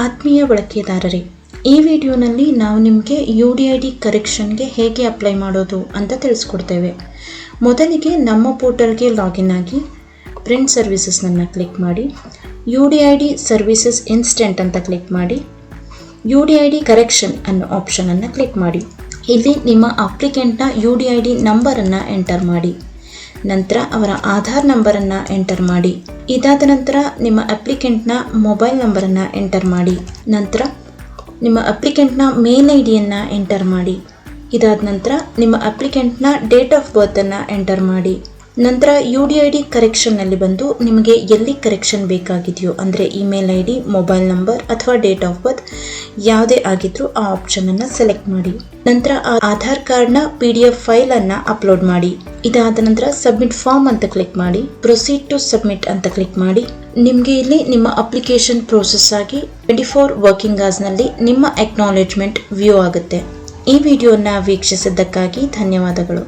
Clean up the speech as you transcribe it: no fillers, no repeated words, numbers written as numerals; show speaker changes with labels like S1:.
S1: ಆತ್ಮೀಯ ಬಳಕೆದಾರರೇ, ಈ ವಿಡಿಯೋನಲ್ಲಿ ನಾವು ನಿಮಗೆ UDID ಕರೆಕ್ಷನ್ಗೆ ಹೇಗೆ ಅಪ್ಲೈ ಮಾಡೋದು ಅಂತ ತಿಳಿಸ್ಕೊಡ್ತೇವೆ. ಮೊದಲಿಗೆ ನಮ್ಮ ಪೋರ್ಟಲ್ಗೆ ಲಾಗಿನ್ ಆಗಿ ಪ್ರಿಂಟ್ ಸರ್ವಿಸಸ್ನನ್ನು ಕ್ಲಿಕ್ ಮಾಡಿ, UDID ಸರ್ವಿಸಸ್ ಇನ್ಸ್ಟೆಂಟ್ ಅಂತ ಕ್ಲಿಕ್ ಮಾಡಿ, UDID ಕರೆಕ್ಷನ್ ಅನ್ನೋ ಆಪ್ಷನನ್ನು ಕ್ಲಿಕ್ ಮಾಡಿ. ಇಲ್ಲಿ ನಿಮ್ಮ ಅಪ್ಲಿಕೆಂಟ್ನ UDID ನಂಬರನ್ನು ಎಂಟರ್ ಮಾಡಿ, ನಂತರ ಅವರ ಆಧಾರ್ ನಂಬರನ್ನು ಎಂಟರ್ ಮಾಡಿ. ಇದಾದ ನಂತರ ನಿಮ್ಮ ಅಪ್ಲಿಕೆಂಟ್ನ ಮೊಬೈಲ್ ನಂಬರನ್ನು ಎಂಟರ್ ಮಾಡಿ. ನಂತರ ನಿಮ್ಮ ಅಪ್ಲಿಕೆಂಟ್ನ ಮೇಲ್ ಐಡಿಯನ್ನು ಎಂಟರ್ ಮಾಡಿ. ಇದಾದ ನಂತರ ನಿಮ್ಮ ಅಪ್ಲಿಕೆಂಟ್ನ ಡೇಟ್ ಆಫ್ ಬರ್ತನ್ನು ಎಂಟರ್ ಮಾಡಿ. ನಂತರ UDID ಕರೆಕ್ಷನ್ನಲ್ಲಿ ಬಂದು ನಿಮಗೆ ಎಲ್ಲಿ ಕರೆಕ್ಷನ್ ಬೇಕಾಗಿದೆಯೋ ಅಂದರೆ ಇಮೇಲ್ ID, ಮೊಬೈಲ್ ನಂಬರ್ ಅಥವಾ ಡೇಟ್ ಆಫ್ ಬರ್ತ್ ಯಾವುದೇ ಆಗಿದ್ರೂ ಆ ಆಪ್ಷನನ್ನು ಸೆಲೆಕ್ಟ್ ಮಾಡಿ. ನಂತರ ಆ ಆಧಾರ್ ಕಾರ್ಡ್ನ PDF ಫೈಲನ್ನು ಅಪ್ಲೋಡ್ ಮಾಡಿ. ಇದಾದ ನಂತರ ಸಬ್ಮಿಟ್ ಫಾರ್ಮ್ ಅಂತ ಕ್ಲಿಕ್ ಮಾಡಿ, ಪ್ರೊಸೀಡ್ ಟು ಸಬ್ಮಿಟ್ ಅಂತ ಕ್ಲಿಕ್ ಮಾಡಿ. ನಿಮಗೆ ಇಲ್ಲಿ ನಿಮ್ಮ ಅಪ್ಲಿಕೇಶನ್ ಪ್ರೋಸೆಸ್ ಆಗಿ 24 ವರ್ಕಿಂಗ್ ಅವರ್ಸ್ನಲ್ಲಿ ನಿಮ್ಮ ಅಕ್ನಾಲೆಜ್ಮೆಂಟ್ ವ್ಯೂ ಆಗುತ್ತೆ. ಈ ವಿಡಿಯೋನ ವೀಕ್ಷಿಸಿದ್ದಕ್ಕಾಗಿ ಧನ್ಯವಾದಗಳು.